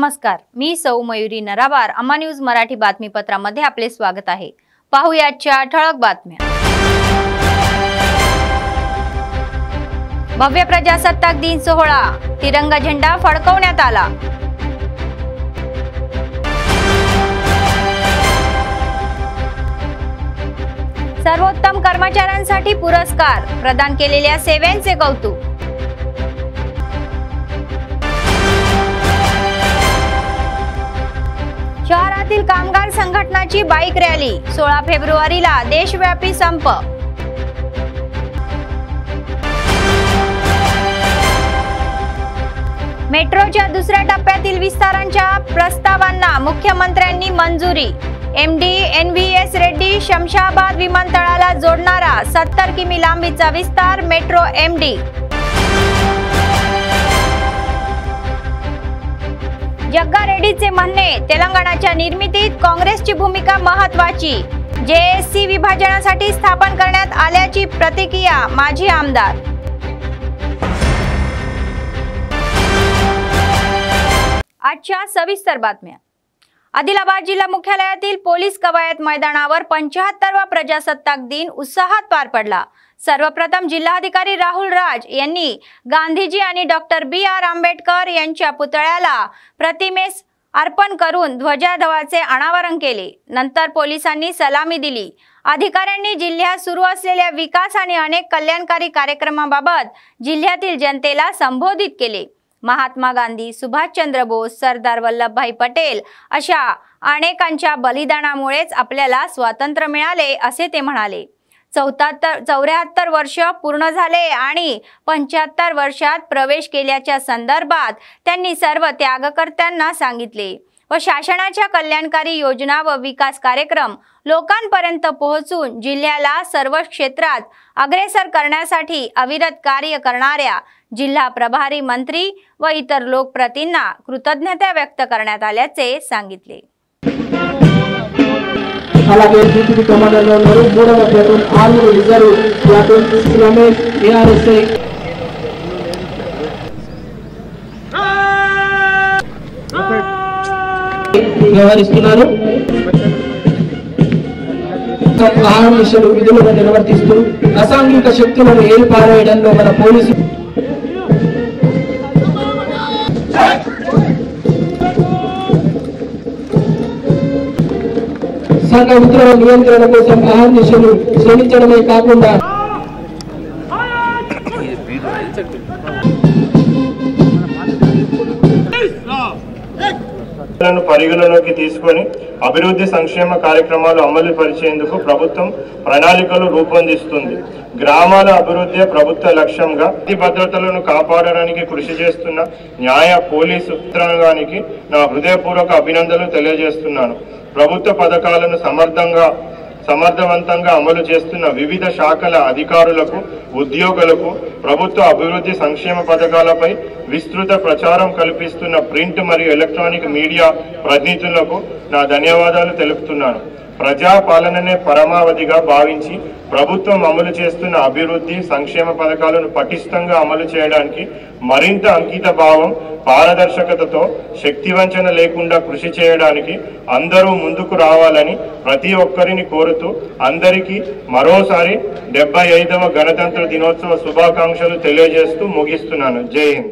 नमस्कार, मी सौ मयुरी नरावार. अम्मा न्यूज मराठी बातमीपत्रामध्ये आपले स्वागत आहे. पाहुयाच्या ठळक बातम्या. भव्य प्रजासत्ताक दिन सोहळा, तिरंगा झेंडा फडकवण्यात आला. सर्वोत्तम कर्मचाऱ्यांसाठी पुरस्कार प्रदान केलेल्या सेवांचे कौतुक. शहरातील कामगार संघटनाची बाईक रॅली, 16 फेब्रुवारीला देशव्यापी संप. मेट्रोच्या दुसऱ्या टप्प्यातील विस्तारांच्या प्रस्तावांना मुख्यमंत्र्यांनी मंजुरी. MD NVS रेड्डी शमशाबाद विमानतळाला जोडणारा 70 किमी लांबीचा विस्तार मेट्रो MD. जग्गा रेड्डीचे म्हणणे, तेलंगणाच्या निर्मितीत काँग्रेसची भूमिका महत्त्वाची. JSC विभाजनासाठी स्थापन करण्यात आल्याची प्रतिक्रिया माजी आमदार. आजच्या सविस्तर बातम्या. आदिलाबाद जिल्हा मुख्यालयातील पोलीस कवायत मैदानावर 75वा प्रजासत्ताक दिन उत्साहात पार पडला. सर्वप्रथम जिल्हाधिकारी राहुल राज यांनी गांधीजी आणि डॉक्टर BR आंबेडकर यांच्या पुतळ्याला प्रतिमेस अर्पण करून ध्वजारोहणाचे अनावरण केले. नंतर पोलिसांनी सलामी दिली. अधिकाऱ्यांनी जिल्ह्यात सुरू असलेल्या विकास आणि अनेक कल्याणकारी कार्यक्रमांबाबत जिल्ह्यातील जनतेला संबोधित केले. महात्मा गांधी, सुभाषचंद्र बोस, सरदार वल्लभभाई पटेल अशा अनेकांच्या बलिदानामुळेच आपल्याला स्वातंत्र्य मिळाले असे ते म्हणाले. 74 वर्ष पूर्ण झाले आणि 75 वर्षात प्रवेश केल्याच्या संदर्भात त्यांनी सर्व त्यागकर्त्यांना सांगितले व शासनाच्या कल्याणकारी योजना व विकास कार्यक्रम लोकांपर्यंत पोहोचून जिल्ह्याला सर्व क्षेत्रात अग्रेसर करण्यासाठी अविरत कार्य करणाऱ्या जिल्हा प्रभारी मंत्री व इतर लोकप्रतिनिधींना कृतज्ञता व्यक्त करण्यात आल्याचे सांगितले. అలాగే డిప్యూటీ కమాండర్ గా ఉన్నారు. మూడవ platoon army reserve platoon Ramesh ARSI వ్యవహరిస్తున్నారు. ఆర్మిషన్ విధులను నిర్వర్తిస్తూ అసాంఘిక శక్తులను ఏర్పారేయడంలో మన పోలీసు సంఘ ఉద్రవ నియంత్రణ కోసం అహర్నిశలు శ్రమించడమే కాకుండా పరిగణలోకి తీసుకొని అభివృద్ధి సంక్షేమ కార్యక్రమాలు అమలు పరిచేందుకు ప్రభుత్వం ప్రణాళికలు రూపొందిస్తుంది. గ్రామాల అభివృద్ధి ప్రభుత్వ లక్ష్యంగా భద్రతలను కాపాడడానికి కృషి చేస్తున్న న్యాయ పోలీసు యంత్రాంగానికి నా హృదయపూర్వక అభినందనలు తెలియజేస్తున్నాను. ప్రభుత్వ పథకాలను సమర్థవంతంగా అమలు చేస్తున్న వివిధ శాఖల అధికారులకు, ఉద్యోగులకు, ప్రభుత్వ అభివృద్ధి సంక్షేమ పథకాలపై విస్తృత ప్రచారం కల్పిస్తున్న ప్రింట్ మరియు ఎలక్ట్రానిక్ మీడియా ప్రతినిధులకు నా ధన్యవాదాలు తెలుపుతున్నాను. ప్రజా పాలననే పరమావధిగా భావించి ప్రభుత్వం అమలు చేస్తున్న అభివృద్ధి సంక్షేమ పథకాలను పటిష్టంగా అమలు చేయడానికి మరింత అంకిత భావం, పారదర్శకతతో శక్తివంచన లేకుండా కృషి చేయడానికి అందరూ ముందుకు రావాలని ప్రతి ఒక్కరిని కోరుతూ అందరికీ మరోసారి 75వ గణతంత్ర దినోత్సవ శుభాకాంక్షలు తెలియజేస్తూ ముగిస్తున్నాను. జై హింద్.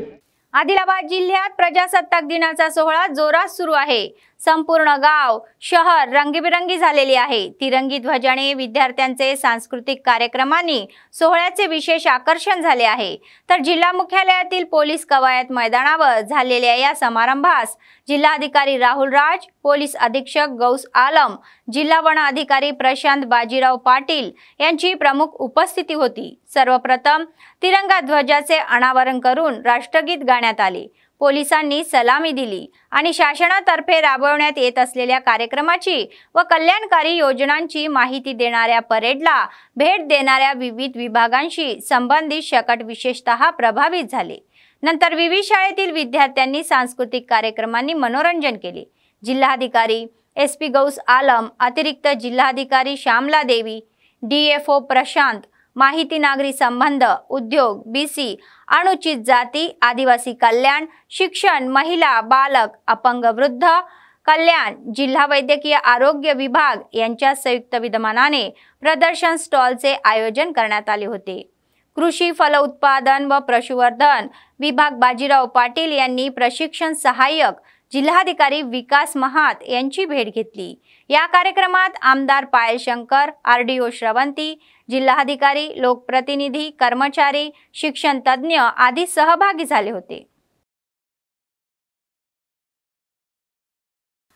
आदिलाबाद जिल्ह्यात प्रजासत्ताक दिनाचा सोहळा जोरात सुरू आहे. संपूर्ण गाव, शहर रंगीबिरंगी झालेले आहे. तिरंगी ध्वजाने विद्यार्थ्यांचे सांस्कृतिक कार्यक्रमांनी सोहळ्याचे विशेष आकर्षण झाले आहे. तर जिल्हा मुख्यालयातील पोलीस कवायत मैदानावर झालेल्या या समारंभास जिल्हाधिकारी राहुल राज, पोलीस अधीक्षक गौस आलम, जिल्हा वन अधिकारी प्रशांत बाजीराव पाटील यांची प्रमुख उपस्थिती होती. सर्वप्रथम तिरंगा ध्वजाचे अनावरण करून राष्ट्रगीत गाण्यात आले. पोलिसांनी सलामी दिली आणि शासनातर्फे राबवण्यात येत असलेल्या कार्यक्रमाची व कल्याणकारी योजनांची माहिती देणाऱ्या परेडला भेट देणाऱ्या विविध विभागांशी संबंधित शकट विशेषतः प्रभावित झाले. नंतर विविध शाळेतील विद्यार्थ्यांनी सांस्कृतिक कार्यक्रमांनी मनोरंजन केले. जिल्हाधिकारी SP गौस आलम, अतिरिक्त जिल्हाधिकारी श्यामला देवी, DFO प्रशांत, माहिती नागरी संबंध, उद्योग, बीसी, अनुचित जाती, आदिवासी कल्याण, शिक्षण, महिला, बालक, अपंग वृद्ध कल्याण, जिल्हा वैद्यकीय आरोग्य विभाग यांच्या संयुक्त विद्यमानाने प्रदर्शन स्टॉलचे आयोजन करण्यात आले होते। कृषी फल उत्पादन व पशुवर्धन विभाग बाजीराव पाटील यांनी प्रशिक्षण सहाय्यक जिल्हाधिकारी विकास महात यांची भेट घेतली। या कार्यक्रमात आमदार पायल शंकर, आरडीओ श्रवंती, जिल्हाधिकारी, लोकप्रतिनिधी, कर्मचारी, शिक्षण तज्ञ आदी सहभागी झाले होते।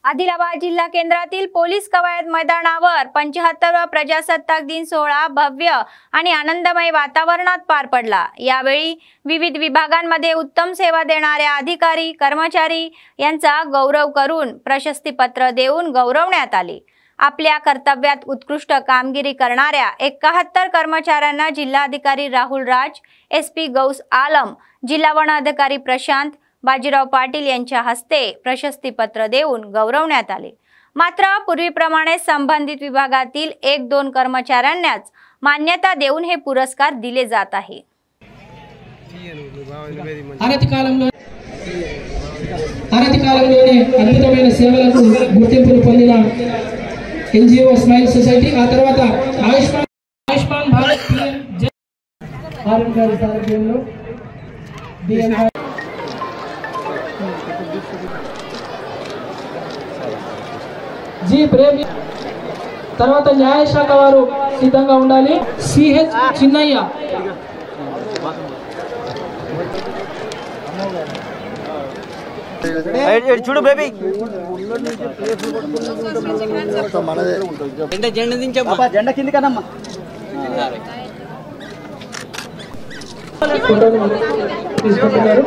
आदिलाबाद जिल्हा केंद्रातील पोलीस कवायत मैदानावर 75वा प्रजासत्ताक दिन सोहळा भव्य आणि आनंदमय वातावरणात पार पडला। यावेळी विविध विभागांमध्ये उत्तम सेवा देणाऱ्या अधिकारी, कर्मचारी यांचा गौरव करून प्रशस्तीपत्र देऊन गौरवण्यात आले। आपल्या कर्तव्यात उत्कृष्ट कामगिरी करणाऱ्या 71 कर्मचाऱ्यांना जिल्हाधिकारी राहुल राज, एसपी गौस आलम, जिल्हा वन अधिकारी प्रशांत बाजीराव पाटील यांच्या हस्ते प्रशस्तीपत्र देऊन गौरवण्यात आले। मात्र पूर्वीप्रमाणे संबंधित विभागातील 1-2 कर्मचाऱ्यांनाच मान्यता देऊन हे पुरस्कार दिले जात आहे। అనతి కాలంలోనే అద్భుతమైన సేవలకు గుర్తింపును పొందిన ఎన్జిఓ స్మైల్ సొసైటీ ఆ తర్వాత ఆయుష్మాన్ భారత్ ఆర్ఎన్ గారి సారథ్యంలో జీ ప్రేమ్ తర్వాత న్యాయశాఖ వారు సిద్ధంగా ఉండాలి। సిహెచ్ చిన్నయ్య చూడు బేబీ జెండా దించమ్మా, జెండా కింది కదమ్మా। తీసుకుంటున్నారు।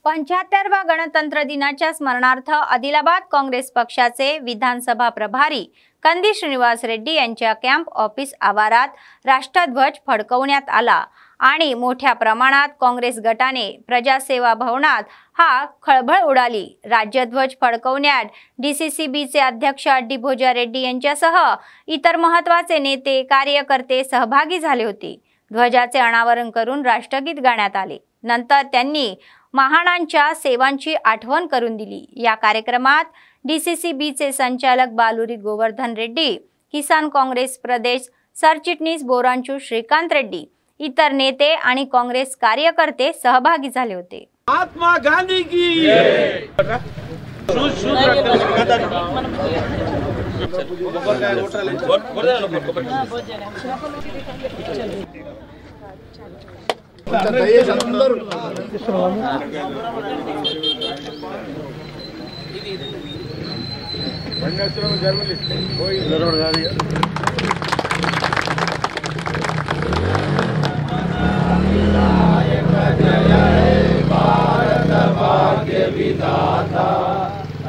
75व्या गणतंत्र दिनाच्या स्मरणार्थ आदिलाबाद काँग्रेस पक्षाचे विधानसभा प्रभारी कंदी श्रीनिवास रेड्डी यांच्या कॅम्प ऑफिस आवारात राष्ट्रध्वज फडकवण्यात आला आणि मोठ्या प्रमाणात काँग्रेस गटाने प्रजासेवा भवनात हा खळबळ उडाली। राज्यध्वज फडकवण्यात डीसीसीबीचे अध्यक्ष अड्डी भोजा रेड्डी यांच्यासह इतर महत्त्वाचे नेते, कार्यकर्ते सहभागी झाले होते। ध्वजाचे अनावरण करून राष्ट्रगीत गाण्यात आले। नंतर त्यांनी महानांच्या सेवांची आठवण करून दिली। या कार्यक्रमात डीसीसीबीचे संचालक बालुरी गोवर्धन रेड्डी, किसान काँग्रेस प्रदेश सरचिटणीस बोरांचू श्रीकांत रेड्डी, इतर नेते आणि काँग्रेस कार्यकर्ते सहभागी झाले होते। महात्मा गांधी की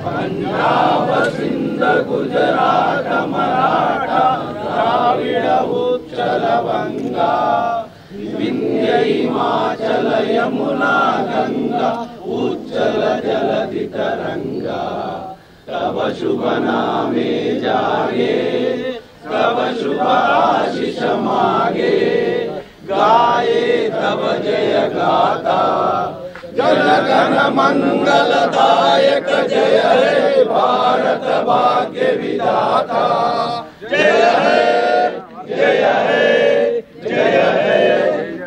पंजाब सिंध गुजरात मराठा द्राविड़ उत्कल बंगा विंध्य हिमाचल यमुना गंगा उज्जल जलधि तरंगा तब शुभ नामे जागे तब शुभ आशीष मागे गाये तब जय गाता जन गण मंगलदायक जय हे भारत भाग्य विधाता जय हे जय हे जय हे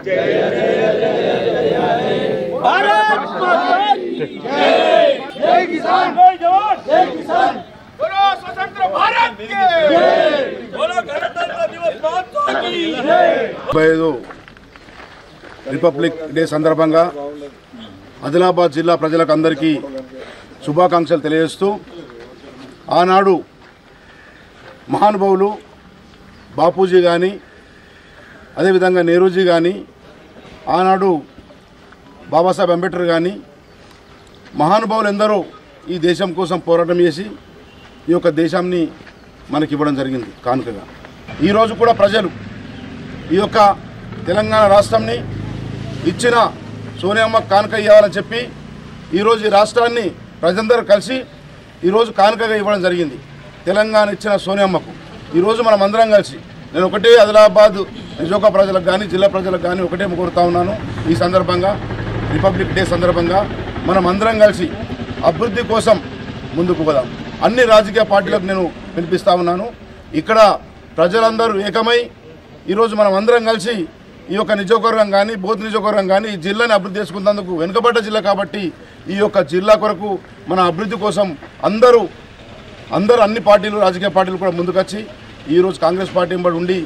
जय हे जय हे भारत माता की जय। जय किसान, जय जवान, जय किसान, बोलो स्वतंत्र भारत की जय, बोलो गणतंत्र दिवस महोत्सव की जय। రిపబ్లిక్ డే సందర్భంగా ఆదిలాబాద్ జిల్లా ప్రజలకు అందరికీ శుభాకాంక్షలు తెలియజేస్తూ ఆనాడు మహానుభావులు బాపూజీ కానీ అదేవిధంగా నెహ్రూజీ కానీ ఆనాడు బాబాసాహెబ్ అంబేద్కర్ కానీ మహానుభావులు ఎందరో ఈ దేశం కోసం పోరాటం చేసి ఈ యొక్క దేశాన్ని మనకి ఇవ్వడం జరిగింది కానుకగా। ఈరోజు కూడా ప్రజలు ఈ యొక్క తెలంగాణ రాష్ట్రాన్ని ఇచ్చిన సోనియమ్మ కానుక ఇవ్వాలని చెప్పి ఈరోజు ఈ రాష్ట్రాన్ని ప్రజలందరూ కలిసి ఈరోజు కానుకగా ఇవ్వడం జరిగింది। తెలంగాణ ఇచ్చిన సోనియమ్మకు ఈరోజు మనం అందరం కలిసి నేను ఒకటే ఆదిలాబాద్ నిజోక ప్రజలకు కానీ జిల్లా ప్రజలకు కానీ ఒకటే కోరుతా ఉన్నాను. ఈ సందర్భంగా రిపబ్లిక్ డే సందర్భంగా మనం అందరం కలిసి అభివృద్ధి కోసం ముందుకు పోదాం. అన్ని రాజకీయ పార్టీలకు నేను వినిపిస్తా ఉన్నాను. ఇక్కడ ప్రజలందరూ ఏకమై ఈరోజు మనం అందరం కలిసి ఈ యొక్క నియోజకవర్గం కానీ బోధ్ నియోజకవర్గం కానీ ఈ జిల్లాని అభివృద్ధి చేసుకున్నందుకు వెనుకబడ్డ జిల్లా కాబట్టి ఈ యొక్క జిల్లా కొరకు మన అభివృద్ధి కోసం అందరూ అన్ని పార్టీలు రాజకీయ పార్టీలు కూడా ముందుకొచ్చి ఈరోజు కాంగ్రెస్ పార్టీ వెంబడి ఉండి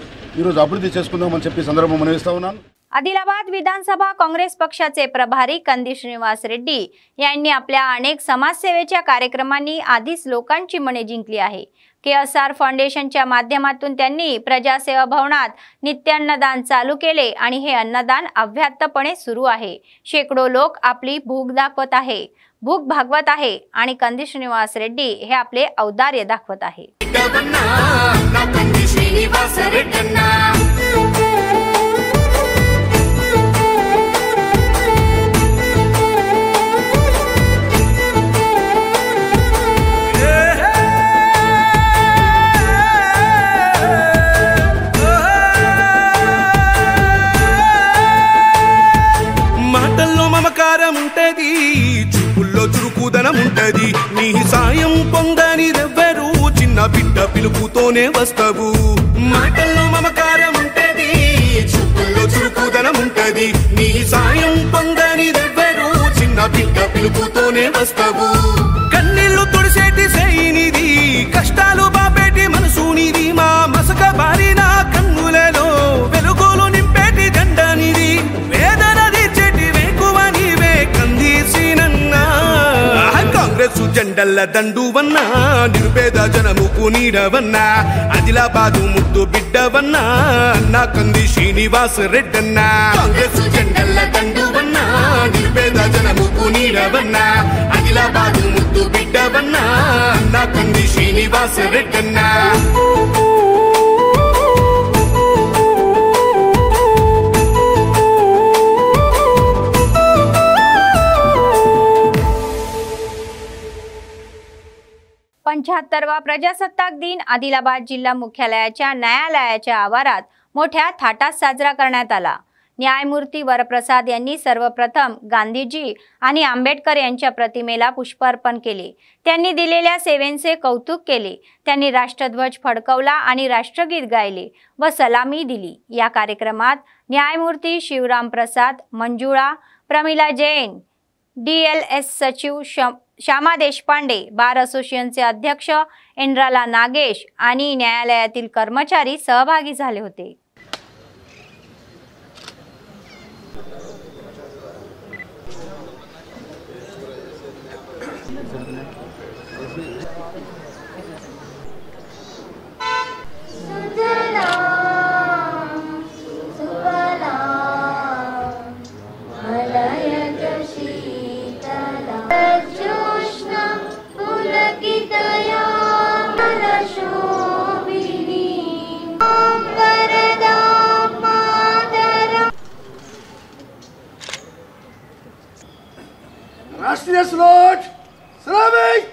ఈరోజు అభివృద్ధి చేసుకుందామని చెప్పి సందర్భం మనవిస్తా ఉన్నాను. आदिलाबाद विधानसभा काँग्रेस पक्षाचे प्रभारी कंदी श्रीनिवास रेड्डी यांनी आपल्या अनेक समाजसेवेच्या कार्यक्रमांनी आधीच लोकांची मने जिंकली आहे. KSR फाउंडेशनच्या माध्यमातून त्यांनी प्रजासेवा भवनात नित्यान्नदान चालू केले आणि हे अन्नदान अव्याहतपणे सुरू आहे. शेकडो लोक आपली भूक भागवत आहे आणि कंदी श्रीनिवास रेड्डी हे आपले औदार्य दाखवत आहे. చూపుల్లో చురుకుదనం ఉంటది నీ సాయం పొందనిదెవ్వరు చిన్న బిడ్డ పిలుపుతోనే వస్తావు. మాటల్లో మమకారం ఉంటది చూపుల్లో చురుకుదనం ఉంటది నీ సాయం పొందనిదెవ్వరు చిన్న బిడ్డ పిలుపుతోనే వస్తావు. కన్నీళ్లు తుడిసేటి సైనిది కష్టాలు బాపేటి మనసునిది మా మసక బారిన కన్నులలో వెలుగులు నింపేటి దండనిది వేదన తీర్చేటి వేకువనివే కందీసినన్నా కాంగ్రెస్ జెండల్ల దండువన్నా నిరుపేద జనముకు నీడవన్నా ఆదిలాబాదు ముద్దు బిడ్డవన్నా అన్నా కంది శ్రీనివాస్ రెడ్డన్నా. కాంగ్రెస్ జెండల్ల దండువన్నా నిరుపేద జనముకు నీడవన్నా ఆదిలాబాదు ముద్దు బిడ్డవన్నా అన్నా కంది శ్రీనివాస్ రెడ్డన్నా. पंच्याहत्तरवा प्रजासत्ताक दिन आदिलाबाद जिल्हा मुख्यालयाच्या न्यायालयाच्या आवारात मोठ्या थाटात साजरा करण्यात आला. न्यायमूर्ती वरप्रसाद यांनी सर्वप्रथम गांधीजी आणि आंबेडकर यांच्या प्रतिमेला पुष्पार्पण केले. त्यांनी दिलेल्या सेवेचे कौतुक केले. त्यांनी राष्ट्रध्वज फडकवला आणि राष्ट्रगीत गायले व सलामी दिली. या कार्यक्रमात न्यायमूर्ती शिवराम प्रसाद, मंजुळा, प्रमिला जैन, DLS सचिव श्यामा देशपांडे, बार असोसिएशनचे अध्यक्ष इंद्राला नागेश आणि न्यायालयातील कर्मचारी सहभागी झाले होते. राष्ट्रीय श्लोक श्रमिक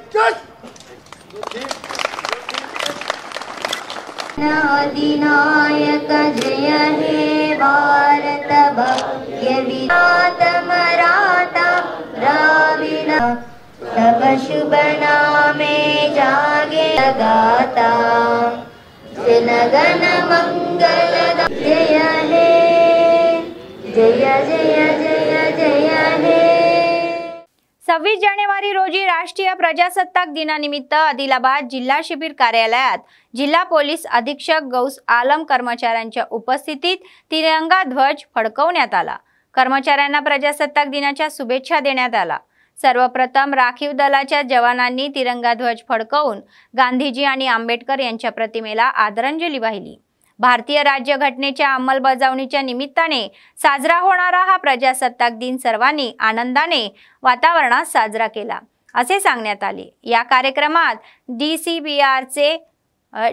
अधिनायक जय हे भारत भव्य विधाता मराठा द्राविड तब शुभ नामे जागे गाता जनगण मंगल जय हे जय जय जय जय हे. 26 जानेवारी रोजी राष्ट्रीय प्रजासत्ताक दिनानिमित्त आदिलाबाद जिल्हा शिबिर कार्यालयात जिल्हा पोलीस अधीक्षक गौस आलम कर्मचाऱ्यांच्या उपस्थितीत तिरंगा ध्वज फडकवण्यात आला. कर्मचाऱ्यांना प्रजासत्ताक दिनाच्या शुभेच्छा देण्यात आल्या. सर्वप्रथम राखीव दलाच्या जवानांनी तिरंगा ध्वज फडकवून गांधीजी आणि आंबेडकर यांच्या प्रतिमेला आदरांजली वाहिली. भारतीय राज्यघटनेच्या अंमलबजावणीच्या निमित्ताने साजरा होणारा हा प्रजासत्ताक दिन सर्वांनी आनंदाने वातावरणात साजरा केला असे सांगण्यात आले. या कार्यक्रमात DCBRचे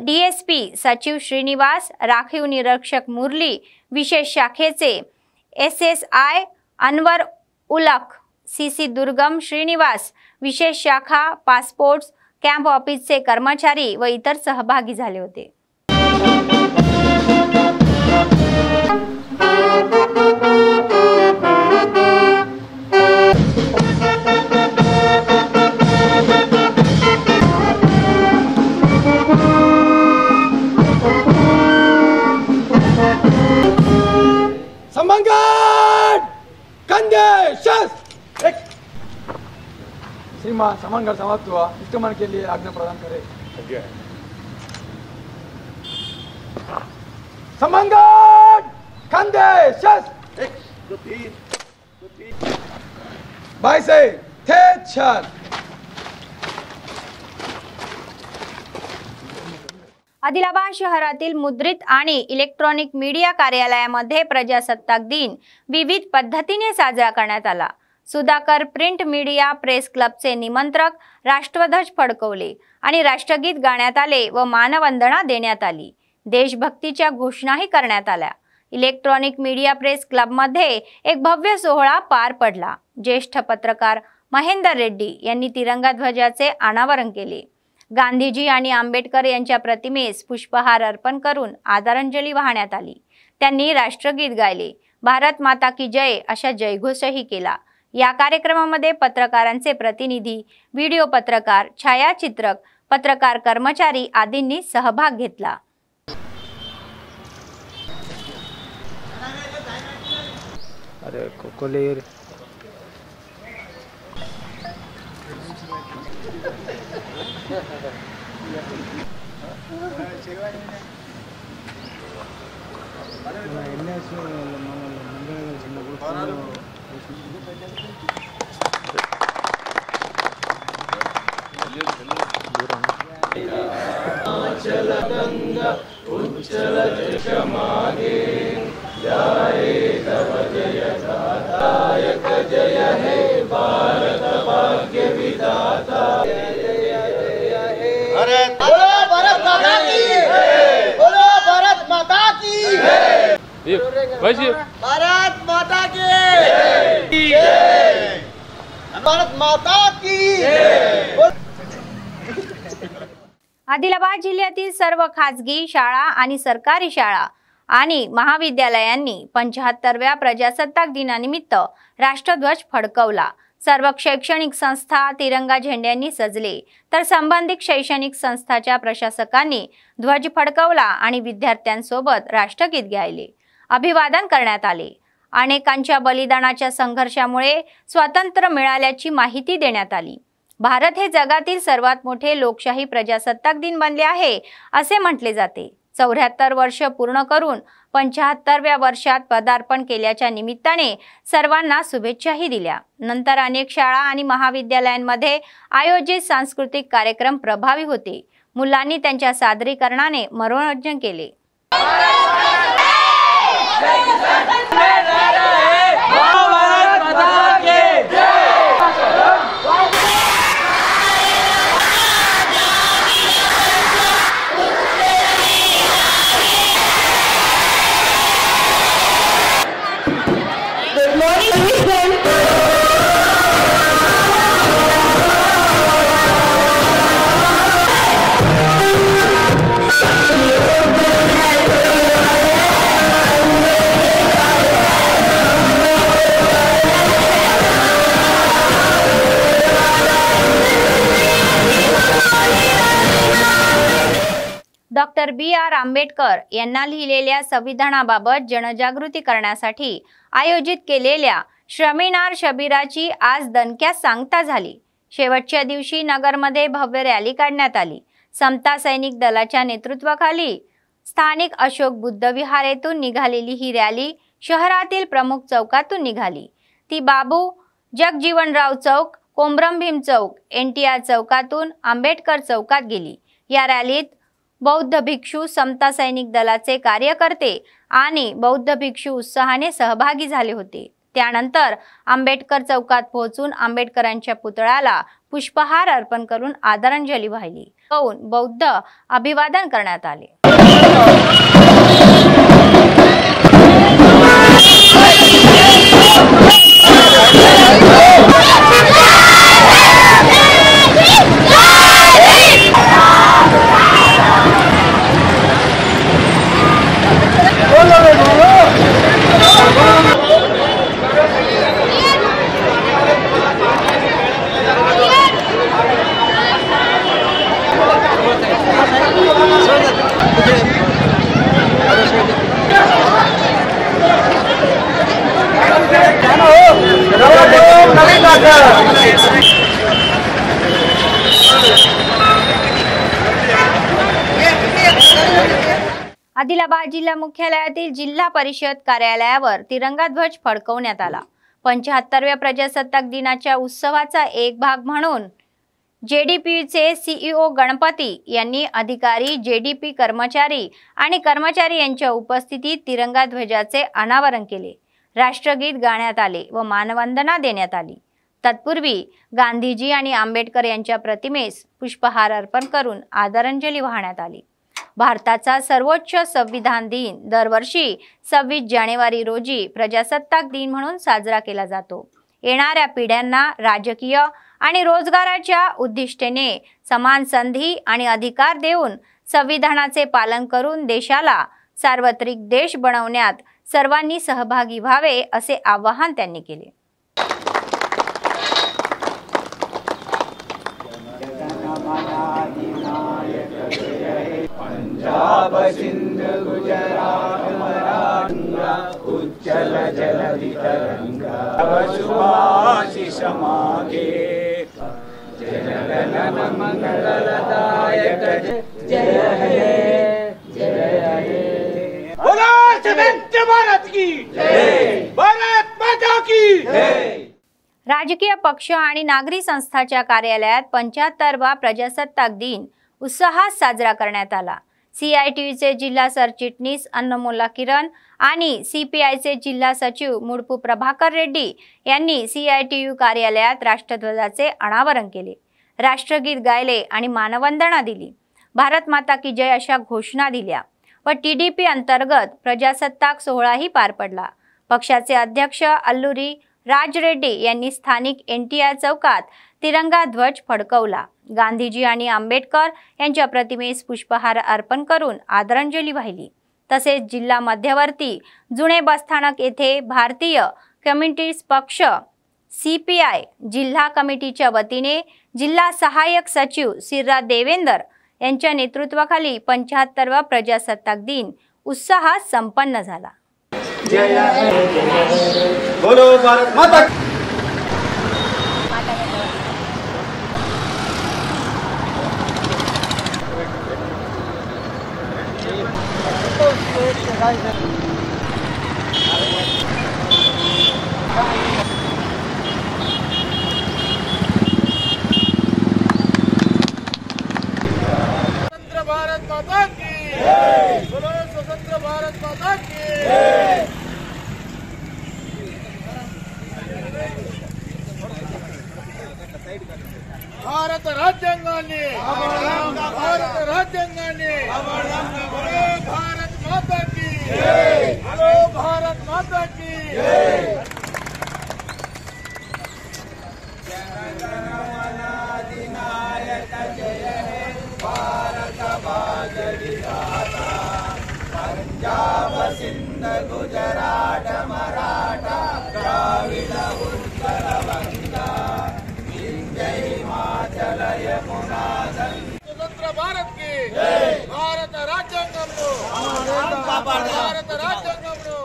DSP सचिव श्रीनिवास, राखीव निरीक्षक मुरली, विशेष शाखेचे SSI अनवर उलख, CC दुर्गम श्रीनिवास, विशेष शाखा पासपोर्ट्स कॅम्प ऑफिसचे कर्मचारी व इतर सहभागी झाले होते. श्रीमान समंगढ़ समाप्त हुआ. इष्टमन के लिए आज्ञा प्रदान करे. समंगढ़ कंधे शस 1 2 3 बाय से थे छान. आदिलाबाद शहरातील मुद्रित आणि इलेक्ट्रॉनिक मीडिया कार्यालयामध्ये प्रजासत्ताक दिन विविध पद्धतीने साजरा करण्यात आला. सुधाकर प्रिंट मीडिया प्रेस क्लबचे निमंत्रक राष्ट्रध्वज फडकवले आणि राष्ट्रगीत गाण्यात आले व मानवंदना देण्यात आली. देशभक्तीच्या घोषणाही करण्यात आल्या. इलेक्ट्रॉनिक मीडिया प्रेस क्लबमध्ये एक भव्य सोहळा पार पडला. ज्येष्ठ पत्रकार महेंदर रेड्डी यांनी तिरंगा ध्वजाचे अनावरण केले. गांधीजी आणि आंबेडकर यांच्या प्रतिमेस पुष्पहार अर्पण करून आदरांजली वाहण्यात आली. त्यांनी राष्ट्रगीत गायले. भारत माता की जय अशा जयघोषही केला. या कार्यक्रमामध्ये पत्रकारांचे प्रतिनिधी, व्हिडिओ पत्रकार, छायाचित्रक, पत्रकार कर्मचारी आदींनी सहभाग घेतला. अरे कोकोलेर भारत माता की जय. भारत माता की जय. आदिलाबाद जिल्ह्यातील सर्व खासगी शाळा आणि सरकारी शाळा आणि महाविद्यालयांनी 75व्या प्रजासत्ताक दिनानिमित्त राष्ट्रध्वज फडकवला. सर्व शैक्षणिक संस्था तिरंगा झेंड्यांनी सजले तर संबंधित शैक्षणिक संस्थांच्या प्रशासकांनी ध्वज फडकवला आणि विद्यार्थ्यांसोबत राष्ट्रगीत गायले. अभिवादन करण्यात आले. अनेकांच्या बलिदानाच्या संघर्षामुळे स्वातंत्र्य मिळाल्याची माहिती देण्यात आली. भारत हे जगातील सर्वात मोठे लोकशाही प्रजासत्ताक दिन बनले आहे असे म्हटले जाते. 74 वर्ष पूर्ण करून 75व्या वर्षात पदार्पण केल्याच्या निमित्ताने सर्वांना शुभेच्छाही दिल्या. नंतर अनेक शाळा आणि महाविद्यालयांमध्ये आयोजित सांस्कृतिक कार्यक्रम प्रभावी होते. मुलांनी त्यांच्या सादरीकरणाने मनोरंजन केले. Doctor B.R. आंबेडकर यांना लिहिलेल्या संविधानाबाबत जनजागृती करण्यासाठी आयोजित केलेल्या श्रमिनार शिबिराची आज दणक्यात सांगता झाली. शेवटच्या दिवशी नगरमध्ये भव्य रॅली काढण्यात आली. समता सैनिक दलाच्या नेतृत्वाखाली स्थानिक अशोक बुद्ध विहार येथून निघालेली ही रॅली शहरातील प्रमुख चौकातून निघाली. ती बाबू जगजीवनराव चौक, कोमरम भीम चौक, NTR चौकातून आंबेडकर चौकात गेली. या रॅलीत बौद्ध भिक्षू, समता सैनिक दलाचे कार्यकर्ते आणि बौद्ध भिक्षू उत्साहाने सहभागी झाले होते. त्यानंतर आंबेडकर चौकात पोहोचून आंबेडकरांच्या पुतळ्याला पुष्पहार अर्पण करून आदरांजली वाहिली. बौद्ध अभिवादन करण्यात आले. आदिलाबाद जिल्हा मुख्यालयातील जिल्हा परिषद कार्यालयावर तिरंगा ध्वज फडकवण्यात आला। 75व्या प्रजासत्ताक दिनाच्या उत्सवाचा एक भाग म्हणून जेडीपीचे सीईओ गणपती यांनी अधिकारी, जेडीपी कर्मचारी आणि कर्मचारी यांच्या उपस्थितीत तिरंगा ध्वजाचे अनावरण केले। राष्ट्रगीत गाण्यात आले व मानवंदना देण्यात आली। तत्पूर्वी गांधीजी आणि आंबेडकर यांच्या प्रतिमेस पुष्पहार अर्पण करून आदरांजली वाहण्यात आली। भारताचा सर्वोच्च संविधान दिन दरवर्षी 26 जानेवारी रोजी प्रजासत्ताक दिन म्हणून साजरा केला जातो। येणाऱ्या पिढ्यांना राजकीय आणि रोजगाराच्या उद्दिष्टेने समान संधी आणि अधिकार देऊन संविधानाचे पालन करून देशाला सार्वत्रिक देश बनवण्यात सर्वांनी सहभागी व्हावे असे आवाहन त्यांनी केले। पंजाब सिंध गुजरात मराठा उज्जल जलधि तरंगा शुभाशिष मागे जनगण मंगलदायक जय हे बोलो स्वतंत्र भारत की जय, भारत माता की जय। राजकीय पक्ष आणि नागरी संस्थांच्या कार्यालयात 75वा प्रजासत्ताक दिन उत्साहात साजरा करण्यात आला। सीआयटीयूचे जिल्हा सरचिटणीस अन्नमोला किरण आणि सीपीआयचे जिल्हा सचिव मुडपू प्रभाकर रेड्डी यांनी सीआयटीयू कार्यालयात राष्ट्रध्वजाचे अनावरण केले, राष्ट्रगीत गायले आणि मानवंदना दिली। भारत माता की जय अशा घोषणा दिल्या व टीडीपी अंतर्गत प्रजासत्ताक सोहळाही पार पडला। पक्षाचे अध्यक्ष अल्लुरी राज रेड्डी यांनी स्थानिक एनटीआर चौकात तिरंगा ध्वज फडकवला। गांधीजी आणि आंबेडकर यांच्या प्रतिमेस पुष्पहार अर्पण करून आदरांजली वाहिली। तसेच जिल्हा मध्यवर्ती जुने बसस्थानक येथे भारतीय कम्युनिस्ट पक्ष सीपीआय जिल्हा कमिटीच्या वतीने जिल्हा सहाय्यक सचिव सिर्रा देवेंद्र यांच्या नेतृत्वाखाली 75वा प्रजासत्ताक दिन उत्साहात संपन्न झाला। बोलो भारत माता स्वतंत्र भारत माता की जय, बोलो स्वतंत्र भारत माता की जय। भारत राज्यांगाने भारत राज्यांगाने बोलो भारत माता की जय, बोलो भारत माता की जय। पंजाब सिंध गुजरात मराठा द्राविड उत्कल बंगा विंध्य हिमाचल यमुना स्वतंत्र भारत की जय, भारत राज्यांगमनो भारत राज्यांगमनो।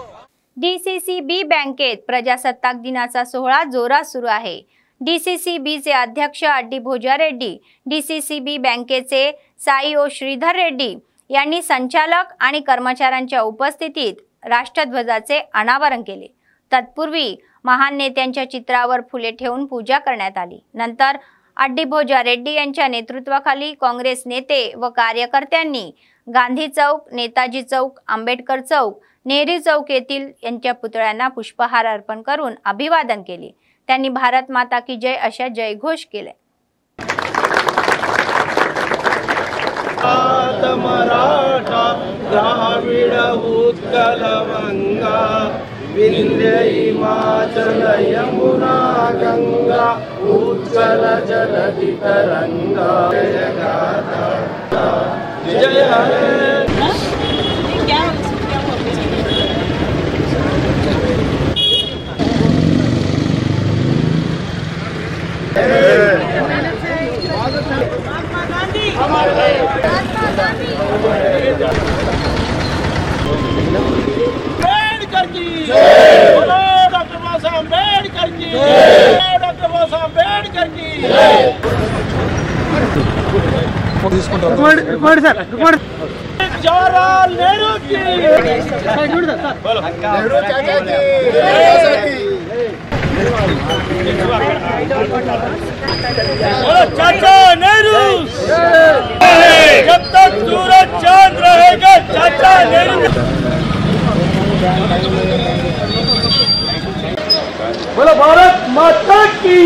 डीसीसीबी बँकेत प्रजासत्ताक दिनाचा सोहळा जोरात सुरू आहे। डीसीसीबीचे अध्यक्ष अड्डी भोजा रेड्डी, डीसीसीबी बँकेचे सीईओ श्रीधर रेड्डी यांनी संचालक आणि कर्मचाऱ्यांच्या उपस्थितीत राष्ट्रध्वजाचे अनावरण केले। तत्पूर्वी महान नेत्यांच्या चित्रावर फुले ठेवून पूजा करण्यात आली। नंतर अड्डी भोजा रेड्डी यांच्या नेतृत्वाखाली काँग्रेस नेते व कार्यकर्त्यांनी गांधी चौक, नेताजी चौक, आंबेडकर चौक, नेहरू चौक येथील यांच्या पुतळ्यांना पुष्पहार अर्पण करून अभिवादन केले। त्यांनी भारत माता की जय अशा जयघोष केले। मराठा द्राविड उत्कल बंगा विंध्य हिमाचल यमुना गंगा उज्जल जलधि तरंगा जय गाथा जय हे। अम्बेडकर की जय, बोलो डॉक्टर बाबा साहेब अम्बेडकर की जय, डॉक्टर बाबा जवाहरलाल नेहरू की चाचा नेहरू, जब तक सूरज चांद रहेगा चाचा नेहरू। बोलो भारत माता की,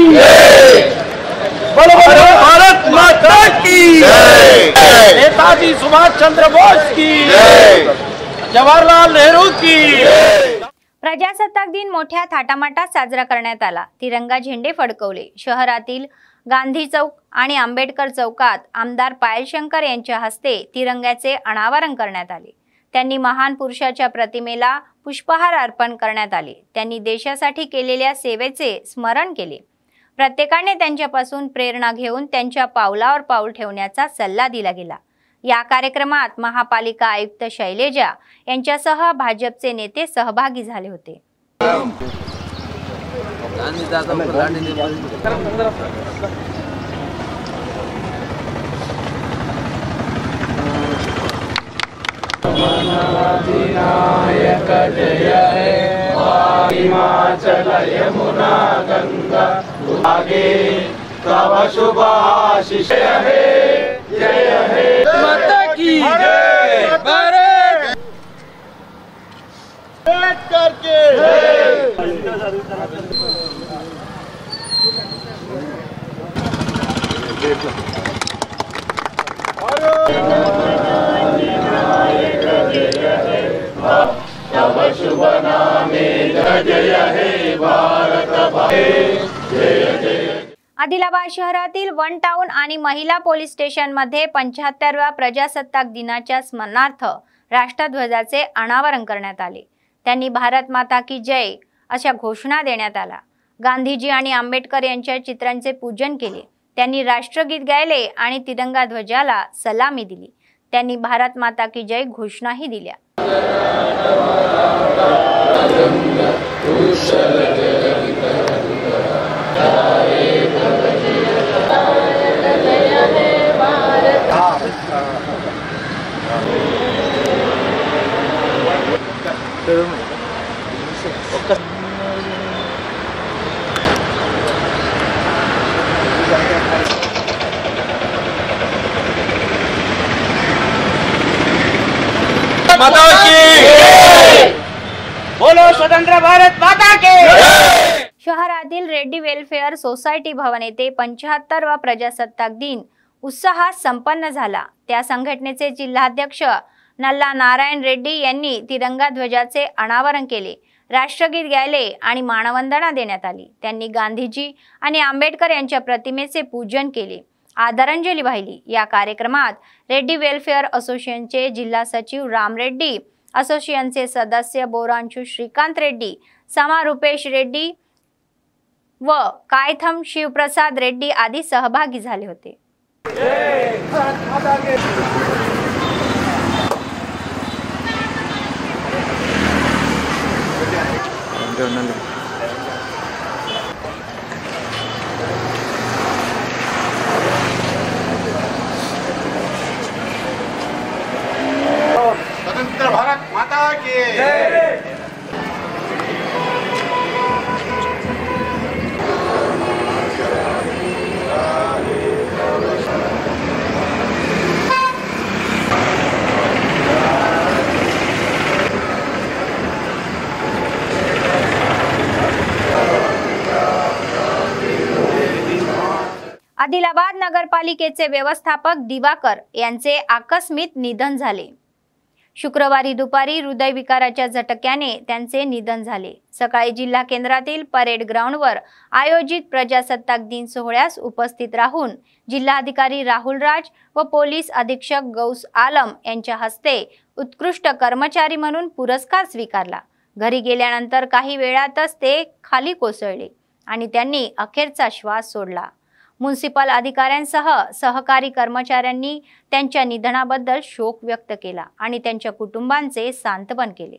बोलो भारत माता की, नेताजी सुभाष चंद्र बोस की, जवाहरलाल नेहरू की। प्रजासत्ताक दिन मोठ्या थाटामाटात साजरा करण्यात आला। तिरंगा झेंडे फडकवले। शहरातील गांधी चौक आणि आंबेडकर चौकात आमदार पायल शंकर यांच्या हस्ते तिरंग्याचे अनावरण करण्यात आले। त्यांनी महान पुरुषाच्या प्रतिमेला पुष्पहार अर्पण करण्यात आले। त्यांनी देशासाठी केलेल्या सेवेचे स्मरण केले। प्रत्येकाने त्यांच्यापासून प्रेरणा घेऊन त्यांच्या पावलावर पाऊल ठेवण्याचा सल्ला दिला गेला। या कार्यक्रमात महापालिका आयुक्त शैलेजा यांच्यासह भाजपचे नेते सहभागी झाले होते। हिमाचल यमुना गंगा आगे तव शुभ आशीष है, जय है माता की जय। भारत करके तव शुभ नामे जय हे भारत भाई, जय जय। आदिलाबाद शहरातील वन टाउन आणि महिला पोलीस स्टेशन मध्ये 75व्या प्रजासत्ताक दिनाच्या स्मरणार्थ राष्ट्रध्वजाचे अनावरण करण्यात आले। त्यांनी भारत माता की जय अशा घोषणा देण्यात आल्या। गांधीजी आणि आंबेडकर यांच्या चित्रांचे पूजन केले। त्यांनी राष्ट्रगीत गायले आणि तिरंगा ध्वजाला सलामी दिली। त्यांनी भारत माता की जय घोषणाही दिल्या। माता की बोलो स्वतंत्र भारत माता के। शहरातील रेड्डी वेलफेअर सोसायटी भवन येथे 75वा प्रजासत्ताक दिन उत्साहात संपन्न झाला। त्या संघटनेचे जिल्हाध्यक्ष नल्ला नारायण रेड्डी यांनी तिरंगा ध्वजाचे अनावरण केले। राष्ट्रगीत गायले आणि मानवंदना देण्यात आली। त्यांनी गांधीजी आणि आंबेडकर यांच्या प्रतिमेचे पूजन केले, आदरांजली वाहिली। या कार्यक्रमात रेड्डी वेलफेअर असोसिएशनचे जिल्हा सचिव राम रेड्डी, असोसिएशनचे सदस्य बोरांचू श्रीकांत रेड्डी, समा रुपेश रेड्डी व कायथम शिवप्रसाद रेड्डी आदी सहभागी झाले होते। स्वतंत्र भारत माता की जय। आदिलाबाद नगरपालिकेचे व्यवस्थापक दिवाकर यांचे आकस्मिक निधन झाले। शुक्रवारी दुपारी हृदयविकाराच्या झटक्याने त्यांचे निधन झाले। सकाळी जिल्हा केंद्रातील परेड ग्राउंडवर आयोजित प्रजासत्ताक दिन सोहळ्यास उपस्थित राहून जिल्हाधिकारी राहुल राज व पोलीस अधीक्षक गौस आलम यांच्या हस्ते उत्कृष्ट कर्मचारी म्हणून पुरस्कार स्वीकारला। घरी गेल्यानंतर काही वेळातच ते खाली कोसळले आणि त्यांनी अखेरचा श्वास सोडला। म्युनिसिपल अधिकाऱ्यांसह सहकारी कर्मचाऱ्यांनी त्यांच्या निधनाबद्दल शोक व्यक्त केला आणि त्यांच्या कुटुंबांचे सांत्वन केले।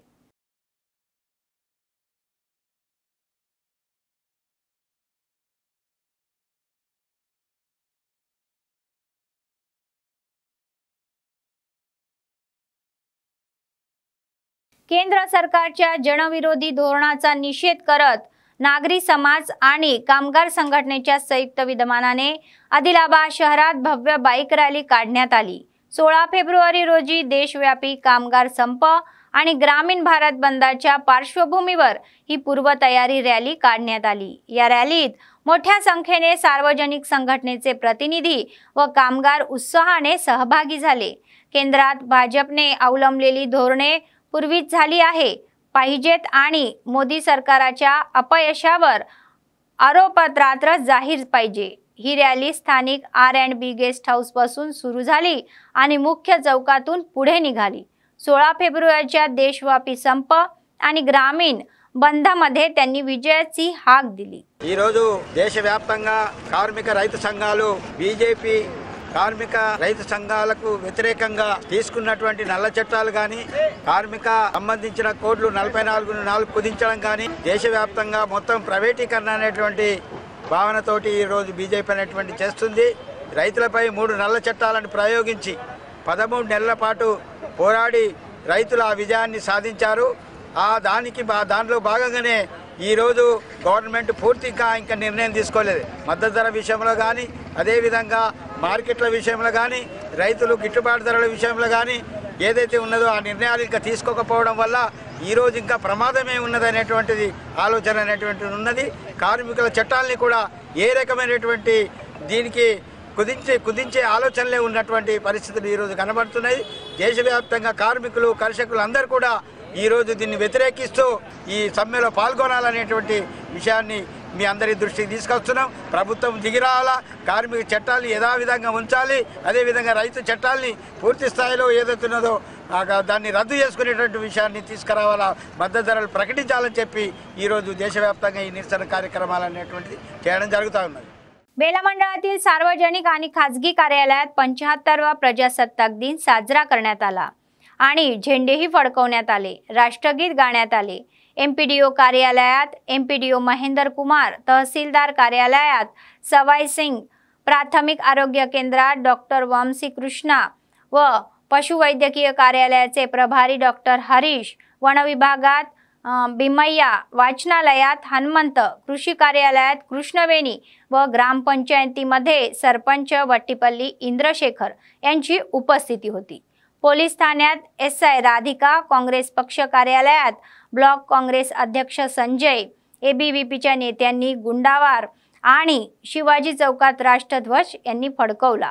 केंद्र सरकारच्या जनविरोधी धोरणाचा निषेध करत नागरी समाज आणि कामगार संघटनेच्या संयुक्त विद्यमानाने आदिलाबाद शहरात भव्य बाईक रॅली काढण्यात आली। 16 फेब्रुवारी रोजी देशव्यापी कामगार संप आणि ग्रामीण भारत बंदच्या पार्श्वभूमीवर ही पूर्वतयारी रॅली काढण्यात आली। या रॅलीत मोठ्या संख्येने सार्वजनिक संघटनेचे प्रतिनिधी व कामगार उत्साहाने सहभागी झाले। केंद्रात भाजपने अवलंबलेली धोरणे पूर्वीच झाली आहे पाहिजेत आणि मोदी सरकारच्या अपयशावर आरोपपत्र जाहीर पाहिजे। ही रॅली स्थानिक R&B गेस्ट हाऊस पासून सुरू झाली आणि मुख्य चौकातून पुढे निघाली। 16 फेब्रुवारीच्या देशव्यापी संप आणि ग्रामीण బంధमध्ये त्यांनी విజయాची హాక్ దిలి। ఈ రోజు దేశవ్యాప్తంగా కార్మిక రైతు సంఘాలు బీజేపీ కార్మిక రైతు సంఘాలకు వ్యతిరేకంగా తీసుకున్నటువంటి నల్ల చట్టాలు గాని కార్మిక సంబంధించిన కోడ్లు 44 కుదించడం గాని దేశవ్యాప్తంగా మొత్తం ప్రైవేటీకరణ అనేటువంటి భావనతోటి ఈ రోజు బీజేపీ అనేటువంటి చేస్తుంది। రైతులపై 3 నల్ల చట్టాలను ప్రయోగించి 13 నెలల పాటు పోరాడి రైతుల ఆ విజయాన్ని సాధించారు। దానిలో భాగంగానే ఈ రోజు గవర్నమెంట్ పూర్తిగా ఇంకా నిర్ణయం తీసుకోలేదు। మద్దతు ధర విషయంలో కానీ అదే విధంగా మార్కెట్ల విషయంలో కానీ రైతులు గిట్టుబాటు ధరల విషయంలో కానీ ఏదైతే ఉన్నదో ఆ నిర్ణయాలు ఇంకా తీసుకోకపోవడం వల్ల ఈ రోజు ఇంకా ప్రమాదమే ఉన్నదనేటువంటిది ఆలోచన అనేటువంటిది ఉన్నది। కార్మికుల చట్టాలని కూడా ఏ రకమైనటువంటి దీనికి కుదించే ఆలోచనలే ఉన్నటువంటి పరిస్థితులు ఈ రోజు కనబడుతున్నాయి। దేశవ్యాప్తంగా కార్మికులు కర్షకులు అందరూ కూడా ఈ రోజు దీన్ని వ్యతిరేకిస్తూ ఈ సమ్మెలో పాల్గొనాలనేటువంటి విషయాన్ని మీ అందరి దృష్టికి తీసుకొస్తున్నాం। ప్రభుత్వం దిగిరావాలా, కార్మిక చట్టాలను యథావిధంగా ఉంచాలి, అదేవిధంగా రైతు చట్టాలని పూర్తి స్థాయిలో ఏదైతున్నదో దాన్ని రద్దు చేసుకునేటువంటి విషయాన్ని తీసుకురావాలా, మద్దతు ధరలు ప్రకటించాలని చెప్పి ఈరోజు దేశవ్యాప్తంగా ఈ నిరసన కార్యక్రమాలు అనేటువంటిది చేయడం జరుగుతూ ఉన్నది। बेला मंडळातील सार्वजनिक आणि खासगी कार्यालयात 75वा प्रजासत्ताक दिन साजरा करण्यात आला आणि झेंडेही फडकवण्यात आले। राष्ट्रगीत गाण्यात आले। MPDO कार्यालयात MPDO महेंद्र कुमार, तहसीलदार कार्यालयात सवाई सिंग, प्राथमिक आरोग्य केंद्रात डॉक्टर वंशी कृष्णा व पशुवैद्यकीय कार्यालयाचे प्रभारी डॉक्टर हरीश, वन विभागात भीमय्या, वाचनालयात हनुमंत, कृषी कार्यालयात कृष्णवेणी व ग्रामपंचायतीमध्ये सरपंच वट्टीपल्ली इंद्रशेखर यांची उपस्थिती होती। पोलीस ठाण्यात SI राधिका, काँग्रेस पक्ष कार्यालयात ब्लॉक काँग्रेस अध्यक्ष संजय, ABVPच्या नेत्यांनी गुंडावार आणि शिवाजी चौकात राष्ट्रध्वज यांनी फडकवला।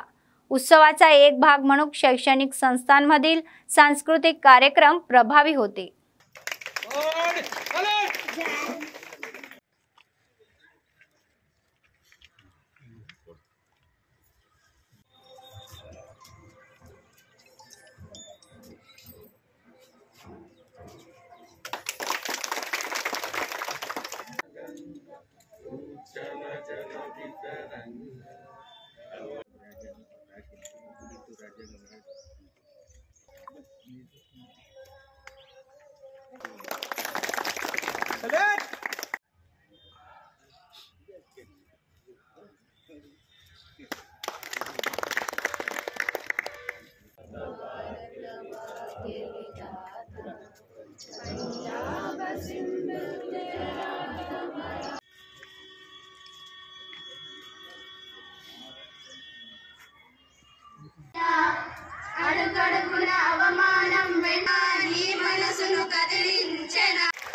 उत्सवाचा एक भाग म्हणून शैक्षणिक संस्थांमधील सांस्कृतिक कार्यक्रम प्रभावी होते।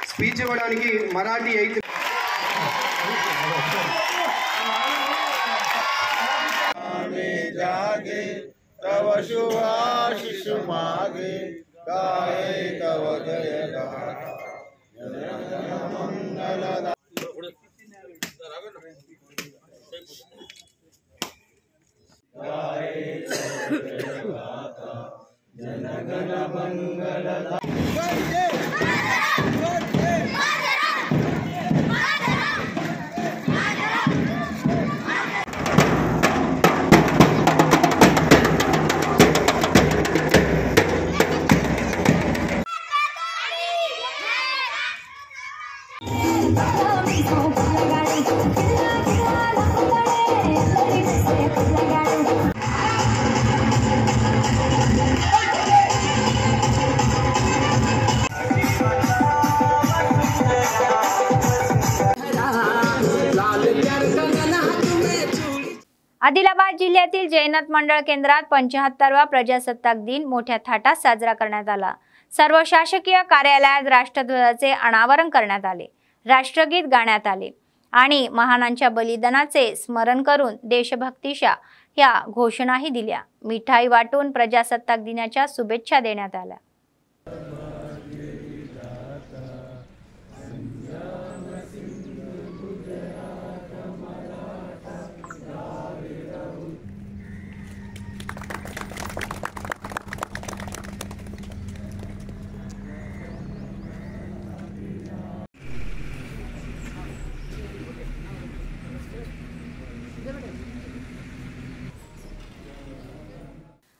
స్పీచ్ ఇవ్వడానికి మరాఠీ అయితే जागे तव शुभाशिष मागे गाये तव जय गाथा मंगल जनगण मंगल आदिलाबाद जिल्ह्यातील जैनत मंडळ केंद्रात 75वा प्रजासत्ताक दिन मोठ्या थाटात साजरा करण्यात आला। सर्व शासकीय कार्यालयात राष्ट्रध्वजाचे अनावरण करण्यात आले, राष्ट्रगीत गाण्यात आले आणि महानांच्या बलिदानाचे स्मरण करून देशभक्तीच्या या घोषणाही दिल्या। मिठाई वाटून प्रजासत्ताक दिनाच्या शुभेच्छा देण्यात आल्या।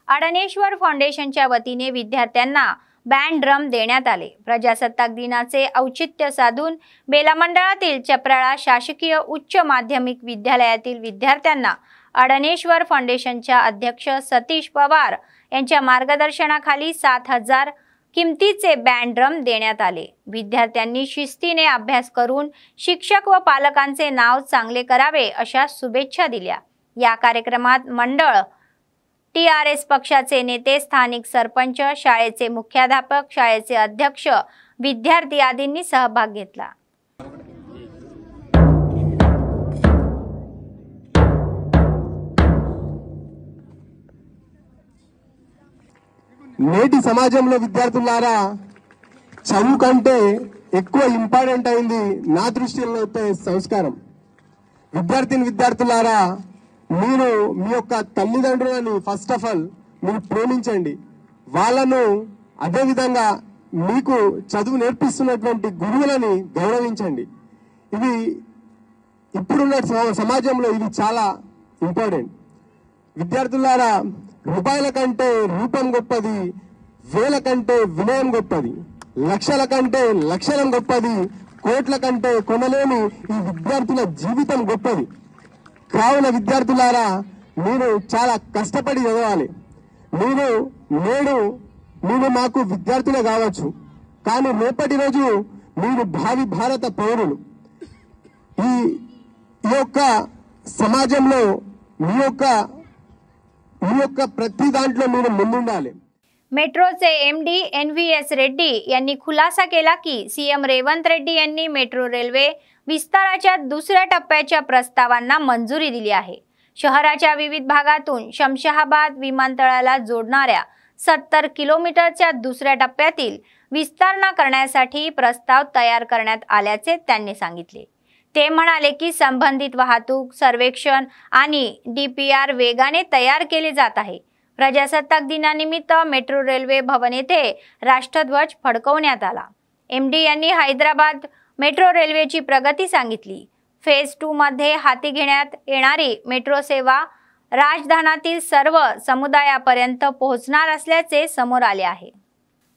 अडणेश्वर फाउंडेशनच्या वतीने विद्यार्थ्यांना बँड ड्रम देण्यात आले। प्रजासत्ताक दिनाचे औचित्य साधून बेला मंडळातील चपराळा शासकीय उच्च माध्यमिक विद्यालयातील विद्यार्थ्यांना अडणेश्वर फाउंडेशनच्या अध्यक्ष सतीश पवार यांच्या मार्गदर्शनाखाली 7000 किमतीचे बँड ड्रम देण्यात आले। विद्यार्थ्यांनी शिस्तीने अभ्यास करून शिक्षक व पालकांचे नाव चांगले करावे अशा शुभेच्छा दिल्या। या कार्यक्रमात मंडळ, TRS पक्षाचे नेते, स्थानिक सरपंच, शाळेचे मुख्याध्यापक, शाळेचे अध्यक्ष, विद्यार्थी आदींनी सहभाग घेतला। నేటి సమాజంలో విద్యార్థులారా చదువు కంటే ఎక్కువ ఇంపార్టెంట్ అయింది నా దృష్టిలో అయితే సంస్కారం। విద్యార్థులారా మీరు మీ యొక్క తల్లిదండ్రులని ఫస్ట్ ఆఫ్ ఆల్ మీరు ప్రేమించండి, వాళ్ళను అదే విధంగా మీకు చదువు నేర్పిస్తున్నటువంటి గురువులని గౌరవించండి। ఇవి ఇప్పుడున్న సమాజంలో ఇది చాలా ఇంపార్టెంట్। విద్యార్థులారా రూపాయల కంటే రూపం గొప్పది, వేల కంటే వినయం గొప్పది, లక్షల కంటే లక్షలం గొప్పది, కోట్ల కంటే కొనలేని ఈ విద్యార్థుల జీవితం గొప్పది। కావున విద్యార్థులారా మీరు చాలా కష్టపడి చదవాలి। మీరు మాకు విద్యార్థులే కావచ్చు, కానీ రేపటి రోజు మీరు భావి భారత పౌరులు। ఈ యొక్క సమాజంలో మీ యొక్క ప్రతి దాంట్లో మీరు ముందుండాలి। मेट्रोचे MD NVS रेड्डी यांनी खुलासा केला की CM रेवंत रेड्डी यांनी मेट्रो रेल्वे विस्ताराच्या दुसऱ्या टप्प्याच्या प्रस्तावांना मंजुरी दिली आहे। शहराच्या विविध भागातून शमशाबाद विमानतळाला जोडणाऱ्या 70 किलोमीटरच्या दुसऱ्या टप्प्यातील विस्तारणा करण्यासाठी प्रस्ताव तयार करण्यात आल्याचे त्यांनी सांगितले। ते म्हणाले की संबंधित वाहतूक सर्वेक्षण आणि DPR वेगाने तयार केले जात आहे। प्रजासत्ताक दिनानिमित्त मेट्रो रेल्वे भवन येथे राष्ट्रध्वज फडकवण्यात आला। MD यांनी हैदराबाद मेट्रो रेल्वेची प्रगती सांगितली। फेज 2 मध्ये हाती घेण्यात येणारी मेट्रो सेवा राजधानीतील सर्व समुदायापर्यंत पोहोचणार असल्याचे समोर आले आहे।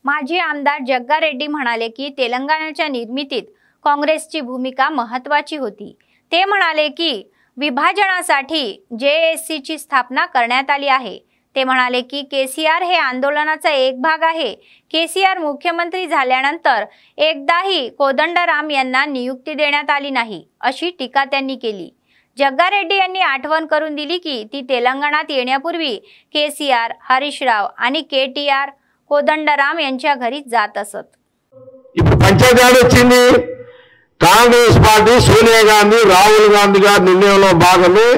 माजी आमदार जग्गा रेड्डी म्हणाले की तेलंगणाच्या निर्मितीत काँग्रेसची भूमिका महत्त्वाची होती। ते म्हणाले की विभाजनासाठी JSC ची स्थापना करण्यात आली आहे। ते म्हणाले की KCR हे आंदोलनाचा एक भाग आहे। KCR मुख्यमंत्री झाल्यानंतर एकदाही कोदंडराम यांना नियुक्ती देण्यात आली नाही अशी टीका त्यांनी केली। जग्गा रेड्डी यांनी आठवण करून दिली की ती तेलंगणात येण्यापूर्वी KCR, हरीश राव आणि KTR कोदंडराम यांच्या घरी जात असत। ఇప్పుడు పంచాయతీ వచ్చింది కాంగ్రెస్ పార్టీ సోనియా గాంధీ రాహుల్ గాంధీ గారి నిర్ణయంలో భాగమే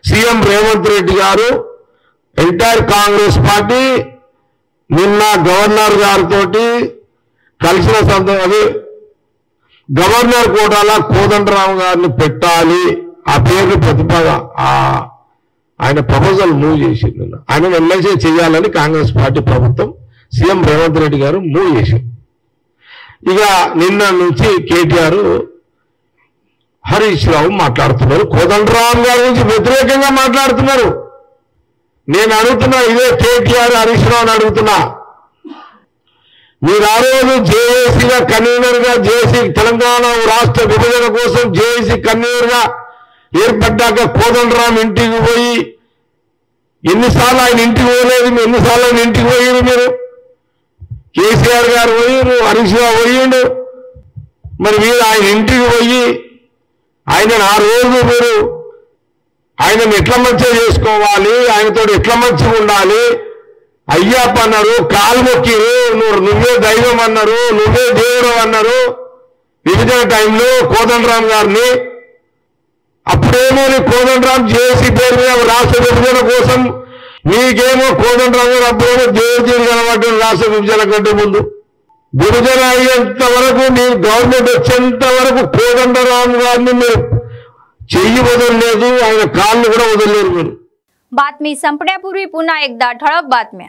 సీఎం రేవంత్ రెడ్డి గారు ఎంటైర్ కాంగ్రెస్ పార్టీ నిన్న గవర్నర్ గారితో కలిసిన సందర్భంలో గవర్నర్ కోటాలో కోదండరామ్ గారిని పెట్టాలి ఆ పేరు ఆయన ప్రపోజల్ మూవ్ చేసింది। ఆయన ఎమ్మెల్సీ చేయాలని కాంగ్రెస్ పార్టీ ప్రభుత్వం సీఎం రేవంత్ రెడ్డి గారు మూవ్ చేసింది। ఇక నిన్న నుంచి KTR హరీష్ రావు మాట్లాడుతున్నారు, కోదండరామ్ గారి గురించి వ్యతిరేకంగా మాట్లాడుతున్నారు। నేను అడుగుతున్నా, ఇదే KTR హరీష్ రావుని అడుగుతున్నా, మీరు ఆ రోజు జేఏసీగా కన్వీనర్గా జేఏసీ తెలంగాణ రాష్ట్ర విభజన కోసం జేఏసీ కన్వీనర్గా ఏర్పడ్డాక కోదండరామ్ ఇంటికి పోయి ఎన్నిసార్లు ఆయన ఇంటికి పోలేదు, ఎన్నిసార్లు ఆయన ఇంటికి పోయారు మీరు? KCR గారు పోయారు, హరీష్ రావు పోయిండు, మరి మీరు ఆయన ఇంటికి పోయి ఆయన ఆ రోజు మీరు ఆయనను ఎట్లా మంచిగా చేసుకోవాలి, ఆయనతో ఎట్లా మంచిగా ఉండాలి. అయ్యప్ప అన్నారు, కాలు మొక్కిరు, నువ్వే దైవం అన్నారు, నువ్వే దేవుడు అన్నారు. విభజన టైంలో కోదండరాం గారిని అప్పుడేమో కోదండరాం జేసీ పేరు మీద రాష్ట్ర విభజన కోసం, మీకేమో కోదండరాం గారు అప్పుడేమో దేవుడు కనబడ్డారు రాష్ట్ర విభజన కంటే ముందు. విభజన అయ్యేంత వరకు మీరు గవర్నమెంట్ వచ్చేంత వరకు కోదండరాం గారిని మీరు చెయ్యి वदलలేదు, ఆయన काल కూడా वदलలేరు మీరు. बातमी संपण्यापूर्वी पुन्हा एकदा ठळक बातम्या.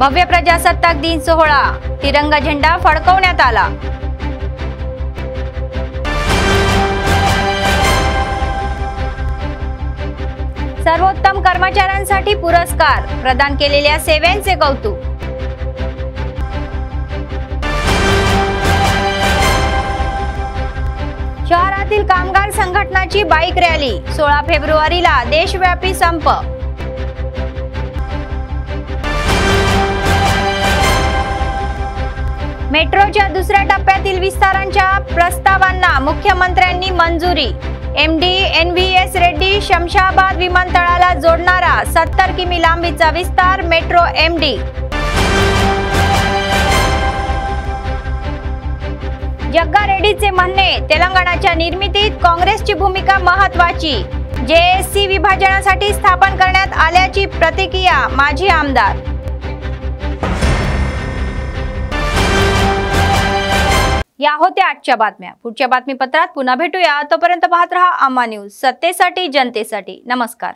भव्य प्रजासत्ताक दिन सोहळा, तिरंगा झेंडा फडकवण्यात आला. सर्वोत्तम कर्मचाऱ्यांसाठी पुरस्कार प्रदान केलेल्या सेवांचे कौतुक. शहरातील कामगार संघटनाची बाईक रॅली, 16 फेब्रुवारीला देशव्यापी संप. मेट्रोच्या दुसऱ्या टप्प्यातील विस्तारांच्या प्रस्तावांना मुख्यमंत्र्यांनी मंजुरी. MD NVS रेड्डी शमशाबाद विमानतळाला जोडणारा 70 किमी लांबीचा विस्तार मेट्रो MD. जग्गा रेड्डीचे म्हणणे, तेलंगणाच्या निर्मितीत काँग्रेसची भूमिका महत्त्वाची. JSC विभाजनासाठी स्थापन करण्यात आल्याची प्रतिक्रिया माजी आमदार. या होत्या आजच्या बातम्या. पुढच्या बातमीपत्रात पुन्हा भेटूया. तोपर्यंत पाहत रहा आम्हा न्यूज, सत्तेसाठी जनतेसाठी. नमस्कार.